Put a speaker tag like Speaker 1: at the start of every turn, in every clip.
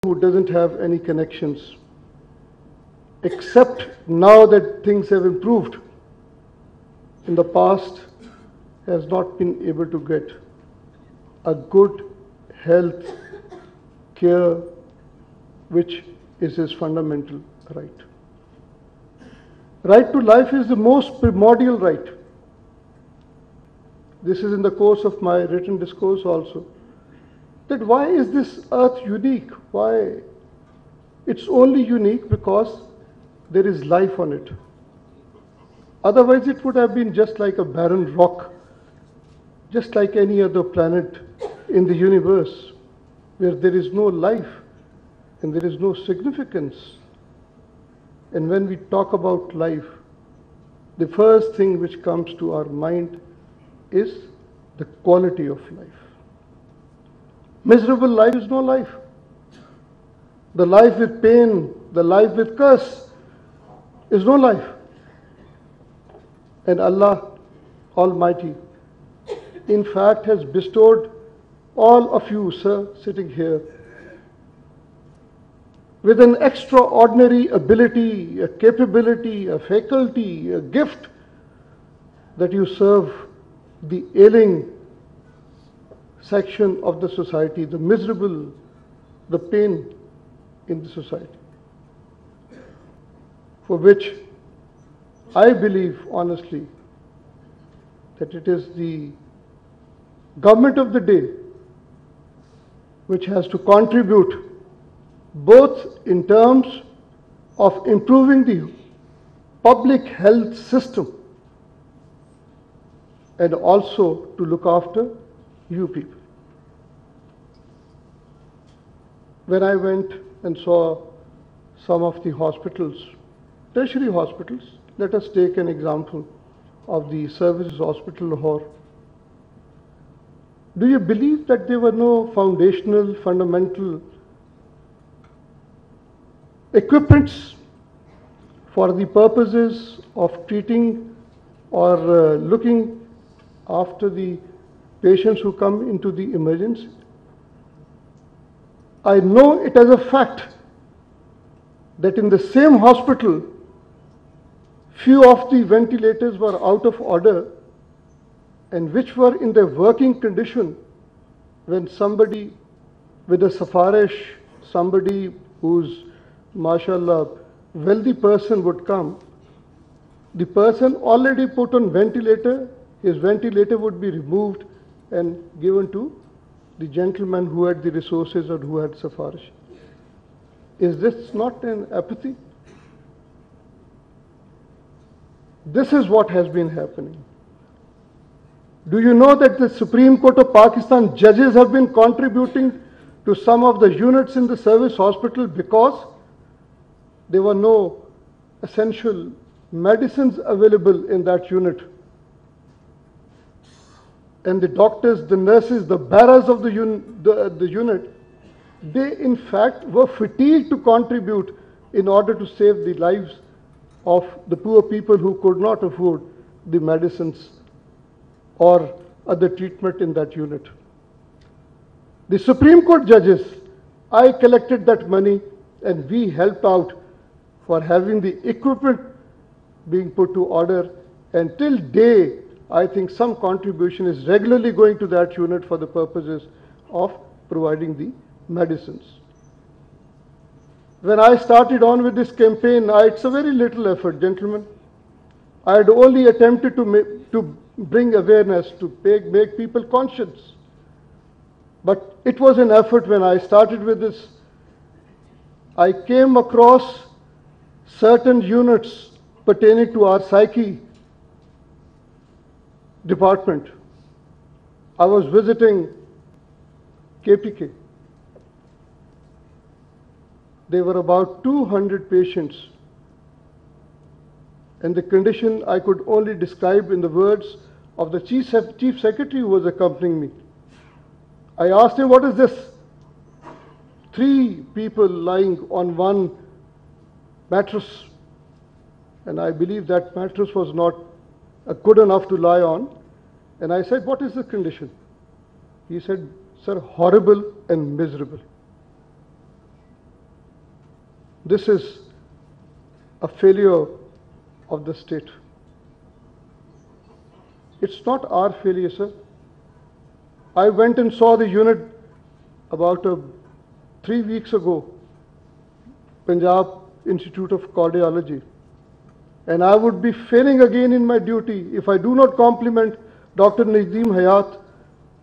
Speaker 1: who doesn't have any connections, except now that things have improved, in the past has not been able to get a good health care, which is his fundamental right. Right to life is the most primordial right. This is in the course of my written discourse also. That why is this earth unique? Why? It's only unique because there is life on it. Otherwise it would have been just like a barren rock, just like any other planet in the universe, where there is no life and there is no significance. And when we talk about life, the first thing which comes to our mind is the quality of life. Miserable life is no life. The life with pain, the life with curse is no life. And Allah Almighty, in fact, has bestowed all of you, sir, sitting here, with an extraordinary ability, a capability, a faculty, a gift, that you serve the ailing section of the society, the miserable, the pain in the society, for which I believe honestly that it is the government of the day which has to contribute both in terms of improving the public health system and also to look after you people. When I went and saw some of the hospitals, tertiary hospitals, let us take an example of the Services Hospital Lahore. Do you believe that there were no foundational, fundamental equipments for the purposes of treating or looking after the patients who come into the emergency? I know it as a fact that in the same hospital, few of the ventilators were out of order and which were in their working condition when somebody with a safarish, somebody who's, mashallah, wealthy person would come, the person already put on ventilator, his ventilator would be removed and given to the gentleman who had the resources or who had safarish. Is this not an apathy? This is what has been happening. Do you know that the Supreme Court of Pakistan judges have been contributing to some of the units in the service hospital because there were no essential medicines available in that unit? And the doctors, the nurses, the bearers of the unit, they in fact were fatigued to contribute in order to save the lives of the poor people who could not afford the medicines or other treatment in that unit. The Supreme Court judges, I collected that money and we helped out for having the equipment being put to order, and till day, I think some contribution is regularly going to that unit for the purposes of providing the medicines. When I started on with this campaign, it's a very little effort, gentlemen. I had only attempted to bring awareness, to make people conscious. But it was an effort when I started with this. I came across certain units pertaining to our psyche department. I was visiting KPK. There were about 200 patients, and the condition I could only describe in the words of the Chief Secretary who was accompanying me. I asked him, what is this? 3 people lying on one mattress, and I believe that mattress was not good enough to lie on. And I said, what is the condition? He said, sir, horrible and miserable. This is a failure of the state. It's not our failure, sir. I went and saw the unit about 3 weeks ago, Punjab Institute of Cardiology. And I would be failing again in my duty if I do not compliment Dr. Nazeem Hayat,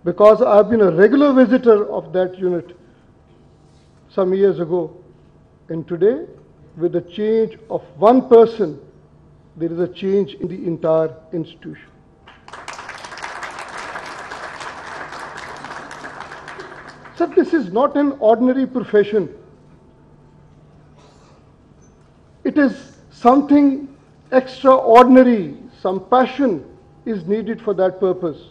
Speaker 1: because I've been a regular visitor of that unit some years ago. And today, with the change of one person, there is a change in the entire institution. So this is not an ordinary profession. It is something extraordinary. Some passion is needed for that purpose.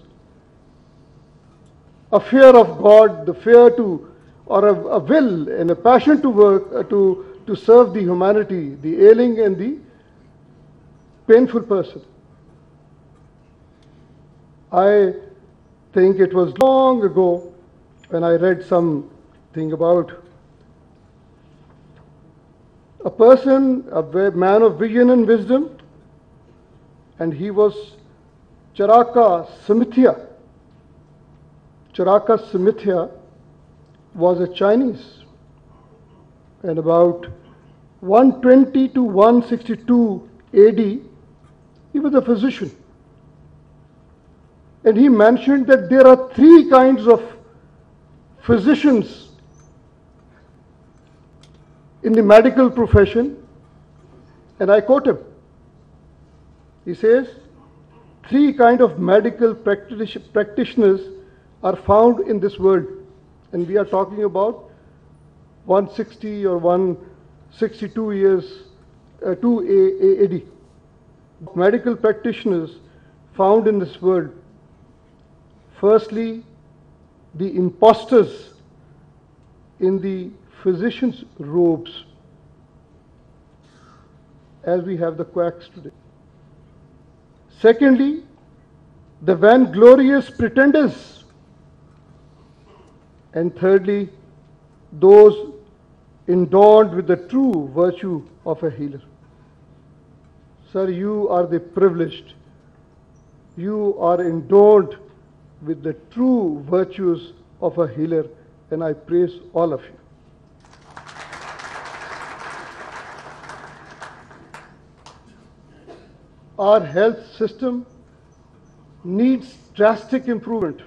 Speaker 1: A fear of God, the fear to, or a will and a passion to work, to serve the humanity, the ailing and the painful person. I think it was long ago when I read something about a person, a man of vision and wisdom, and he was Charaka Samithya. Charaka Samithya was a Chinese, and about 120 to 162 AD, he was a physician. And he mentioned that there are 3 kinds of physicians in the medical profession, and I quote him. He says, 3 kinds of medical practitioners are found in this world, and we are talking about 160 or 162 years, 2 AD. Medical practitioners found in this world. Firstly, the imposters in the physician's robes, as we have the quacks today. Secondly, the vainglorious pretenders. And thirdly, those endowed with the true virtue of a healer. Sir, you are the privileged. You are endowed with the true virtues of a healer, and I praise all of you. Our health system needs drastic improvement,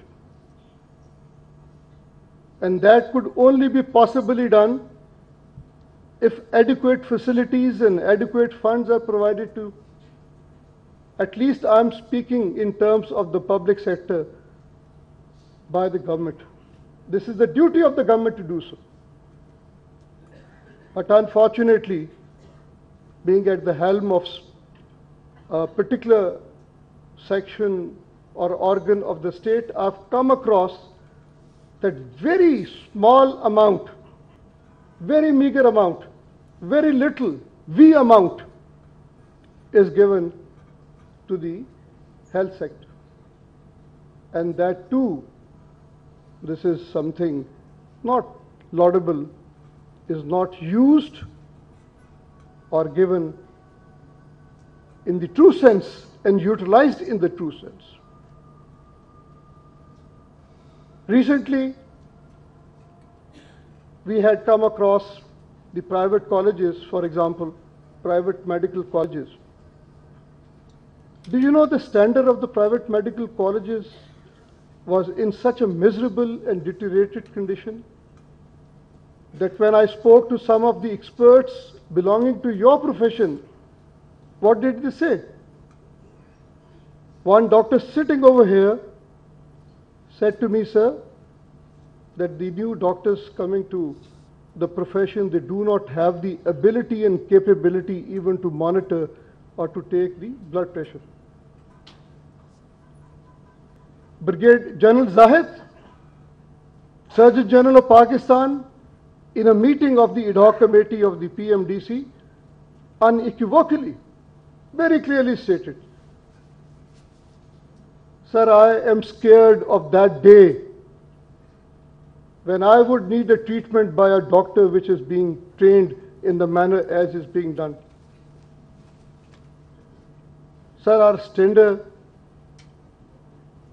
Speaker 1: and that could only be possibly done if adequate facilities and adequate funds are provided to, at least I'm speaking in terms of the public sector, by the government. This is the duty of the government to do so. But unfortunately, being at the helm of a particular section or organ of the state, I've come across that very small amount, very meager amount, very little V amount is given to the health sector. And that too, this is something not laudable, is not used or given in the true sense and utilized in the true sense. Recently, we had come across the private colleges, for example, private medical colleges. Do you know the standard of the private medical colleges was in such a miserable and deteriorated condition that when I spoke to some of the experts belonging to your profession, what did they say? One doctor sitting over here said to me, sir, that the new doctors coming to the profession, they do not have the ability and capability even to monitor or to take the blood pressure. Brigadier General Zahid, Surgeon General of Pakistan, in a meeting of the ad hoc committee of the PMDC, unequivocally, very clearly stated, sir, I am scared of that day when I would need a treatment by a doctor which is being trained in the manner as is being done. Sir, our standards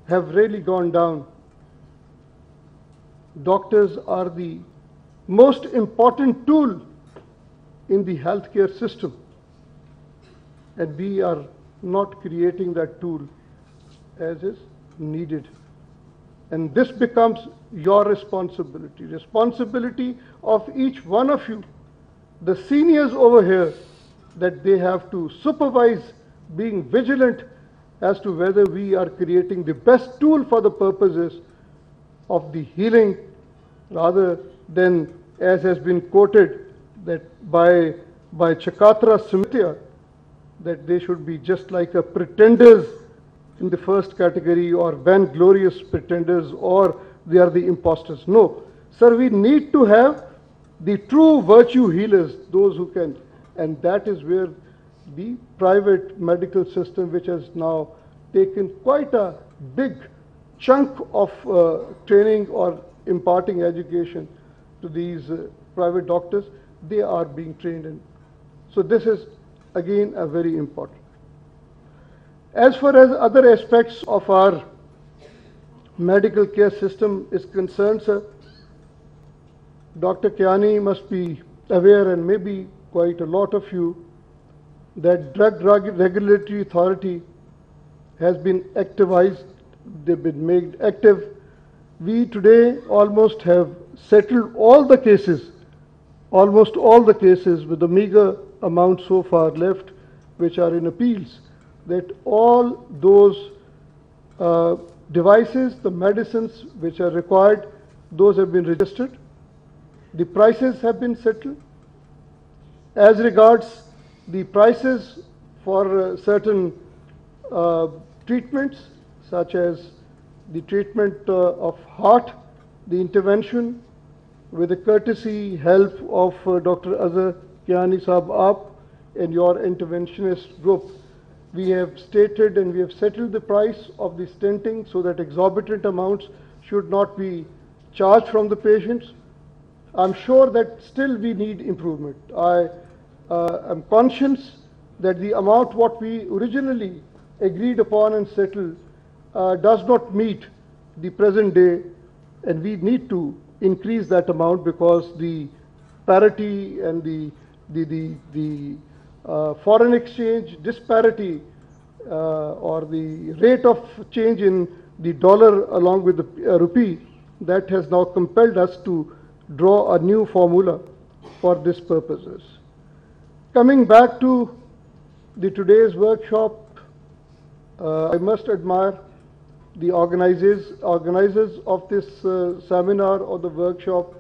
Speaker 1: have really gone down. Doctors are the most important tool in the healthcare system, and we are not creating that tool as is needed. And this becomes your responsibility of each one of you, the seniors over here, that they have to supervise, being vigilant as to whether we are creating the best tool for the purposes of the healing, rather than, as has been quoted, that by Chakatra Smritya, that they should be just like a pretenders in the first category, or vainglorious pretenders, or they are the imposters. No, sir, we need to have the true virtue healers, those who can, and that is where the private medical system, which has now taken quite a big chunk of training or imparting education to these private doctors, they are being trained in. So this is again a very important. As far as other aspects of our medical care system is concerned, sir, Dr. Kiani must be aware, and maybe quite a lot of you, that Drug Regulatory Authority has been activized, they've been made active. We today almost have settled all the cases, almost all the cases, with the meager amount so far left, which are in appeals, that all those devices, the medicines which are required, those have been registered. The prices have been settled. As regards the prices for certain treatments, such as the treatment of heart, the intervention, with the courtesy help of Dr. Azhar Kiani Sahab Aap and your interventionist group, we have stated and we have settled the price of the stenting so that exorbitant amounts should not be charged from the patients. I'm sure that still we need improvement. I am conscious that the amount what we originally agreed upon and settled does not meet the present day, and we need to increase that amount, because the parity and the foreign exchange disparity or the rate of change in the dollar along with the rupee, that has now compelled us to draw a new formula for this purposes. Coming back to today's workshop, I must admire the organizers of this seminar or the workshop.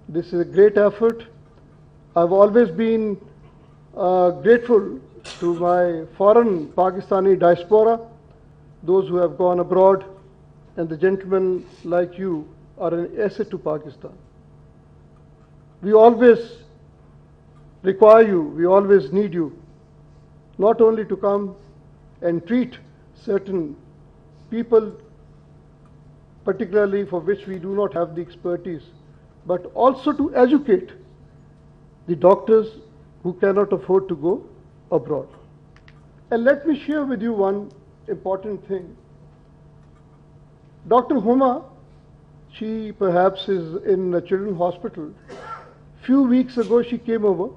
Speaker 1: This is a great effort. I've always been grateful to my foreign Pakistani diaspora, those who have gone abroad, and the gentlemen like you are an asset to Pakistan. We always require you, we always need you, not only to come and treat certain people, particularly for which we do not have the expertise, but also to educate the doctors who cannot afford to go abroad. And let me share with you one important thing. Dr. Huma, she perhaps is in a children's hospital. Few weeks ago she came over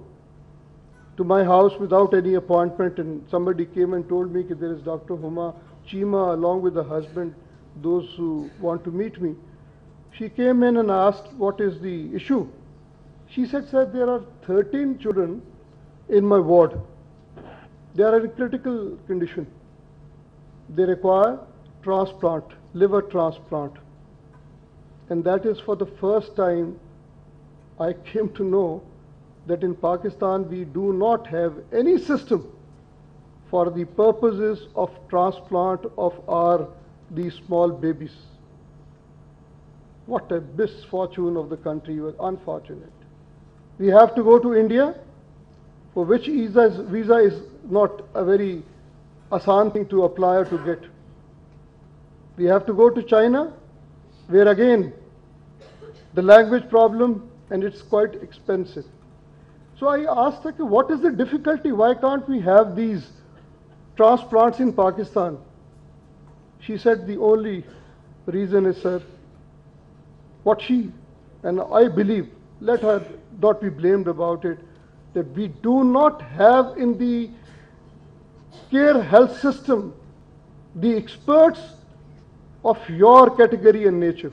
Speaker 1: to my house without any appointment, and somebody came and told me that there is Dr. Huma Chima along with the husband, those who want to meet me. She came in and asked what is the issue. She said, sir, there are 13 children in my ward. They are in critical condition. They require transplant, liver transplant. And that is for the first time I came to know that in Pakistan we do not have any system for the purposes of transplant of these small babies. What a misfortune of the country, unfortunate. We have to go to India, for which visa is not a very asan thing to apply or to get. We have to go to China, where again the language problem, and it's quite expensive. So I asked her, what is the difficulty? Why can't we have these transplants in Pakistan? She said the only reason is, sir, what she, and I believe, let her not be blamed about it, that we do not have in the care health system the experts of your category and nature.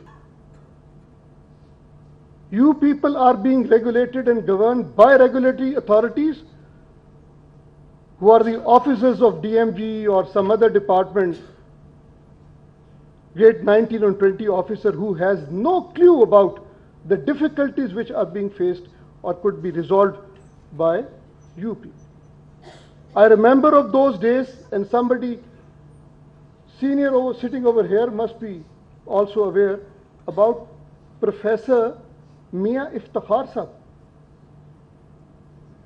Speaker 1: You people are being regulated and governed by regulatory authorities who are the officers of DMG or some other department, grade 19 or 20 officer who has no clue about the difficulties which are being faced or could be resolved by UP. I remember of those days, and somebody senior sitting over here must be also aware about Professor Mia Iftikhar Sahab.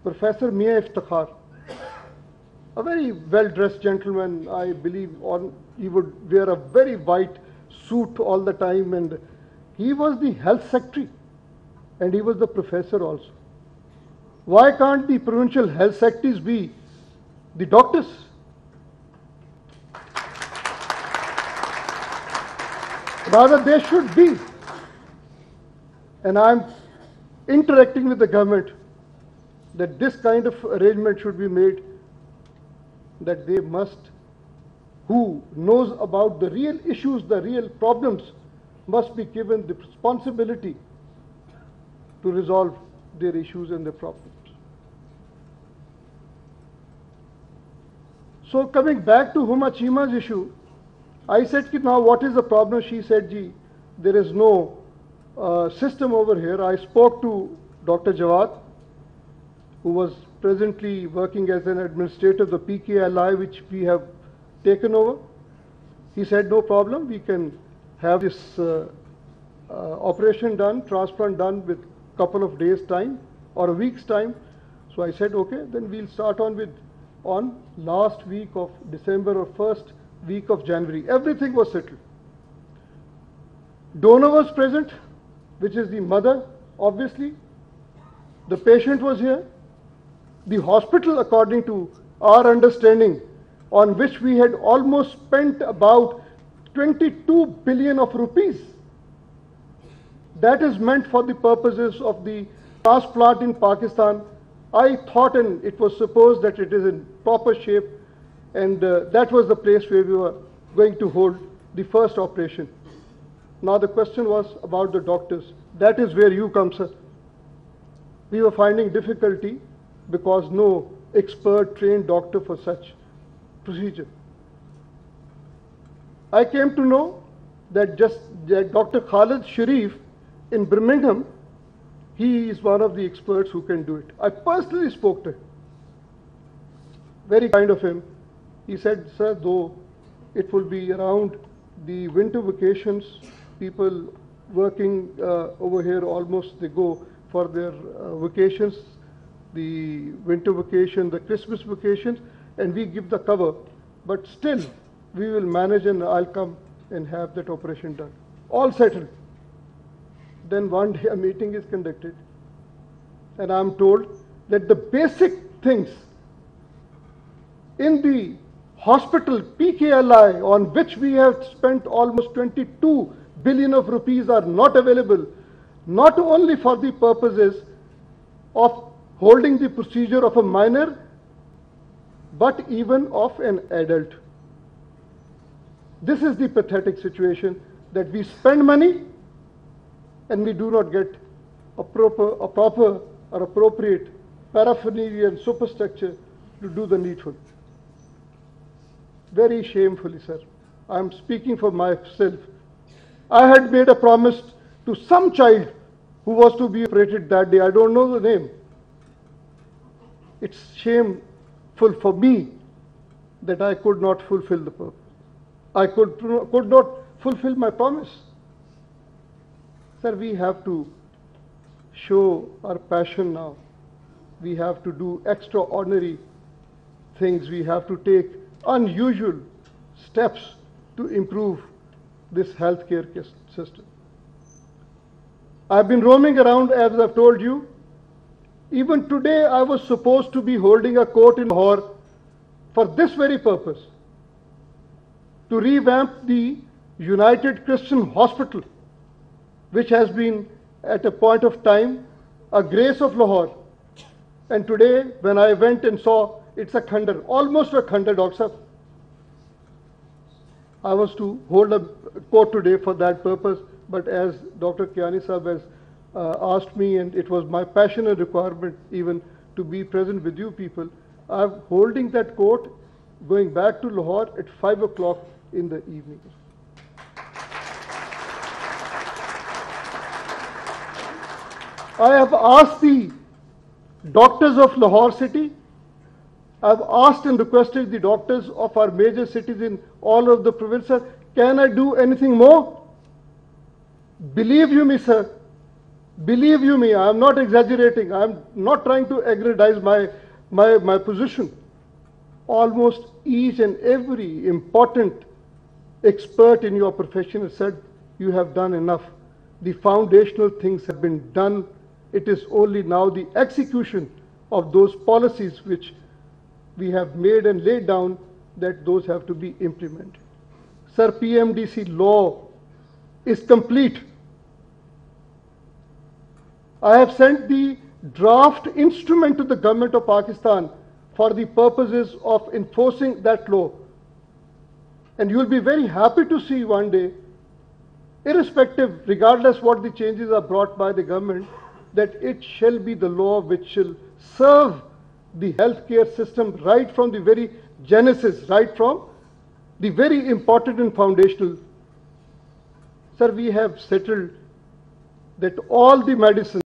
Speaker 1: Professor Mia Iftikhar, a very well-dressed gentleman, I believe. He would wear a very white suit all the time, and he was the health secretary, and he was the professor also. Why can't the provincial health secretaries be the doctors? Rather, they should be. And I'm interacting with the government that this kind of arrangement should be made, that they must, who knows about the real issues, the real problems, must be given the responsibility to resolve their issues and their problems. So coming back to Huma Chima's issue, I said, now what is the problem? She said, gee, there is no system over here. I spoke to Dr. Jawad, who was presently working as an administrator of the PKLI, which we have taken over. He said, no problem, we can have this operation done, transplant done with a couple of days' time or a week's time. So I said, okay, then we'll start on last week of December or first week of January. Everything was settled. Donor was present, which is the mother, obviously. The patient was here. The hospital, according to our understanding, on which we had almost spent about 22 billion of rupees. That is meant for the purposes of the transplant in Pakistan. I thought, and it was supposed that it is in proper shape, and that was the place where we were going to hold the first operation. Now the question was about the doctors. That is where you come, sir. We were finding difficulty because no expert trained doctor for such procedure. I came to know that Dr. Khalid Sharif in Birmingham, he is one of the experts who can do it. I personally spoke to him. Very kind of him. He said, sir, though it will be around the winter vacations, people working over here almost, they go for their vacations, the winter vacation, the Christmas vacations, and we give the cover. But still, we will manage, and I'll come and have that operation done. All settled. Then one day a meeting is conducted, and I'm told that the basic things in the hospital PKLI, on which we have spent almost 22 billion of rupees, are not available, not only for the purposes of holding the procedure of a minor, but even of an adult. This is the pathetic situation, that we spend money and we do not get a proper or appropriate paraphernalia and superstructure to do the needful. Very shamefully, sir. I am speaking for myself. I had made a promise to some child who was to be operated that day. I don't know the name. It's shameful for me that I could not fulfill the purpose. I could not fulfill my promise. Sir, we have to show our passion now. We have to do extraordinary things. We have to take unusual steps to improve this healthcare system. I've been roaming around, as I've told you, Even today, I was supposed to be holding a court in Lahore for this very purpose, to revamp the United Christian Hospital, which has been at a point of time a grace of Lahore. And today, when I went and saw, it's a khandar, almost a khandar, Dr. Sahab. I was to hold a court today for that purpose, but as Dr. Kiani Sahab has asked me, and it was my passion and requirement even to be present with you people, I'm holding that court, going back to Lahore at 5 o'clock in the evening. I have asked the doctors of Lahore city, I've asked and requested the doctors of our major cities in all of the provinces, can I do anything more? Believe you me, sir. Believe you me, I am not exaggerating. I am not trying to aggrandize my position. Almost each and every important expert in your profession has said, you have done enough. The foundational things have been done. It is only now the execution of those policies which we have made and laid down that those have to be implemented. Sir, PMDC law is complete. I have sent the draft instrument to the government of Pakistan for the purposes of enforcing that law. And you will be very happy to see one day, irrespective, regardless what the changes are brought by the government, that it shall be the law which shall serve the healthcare system right from the very genesis, right from the very important and foundational. Sir, we have settled that all the medicine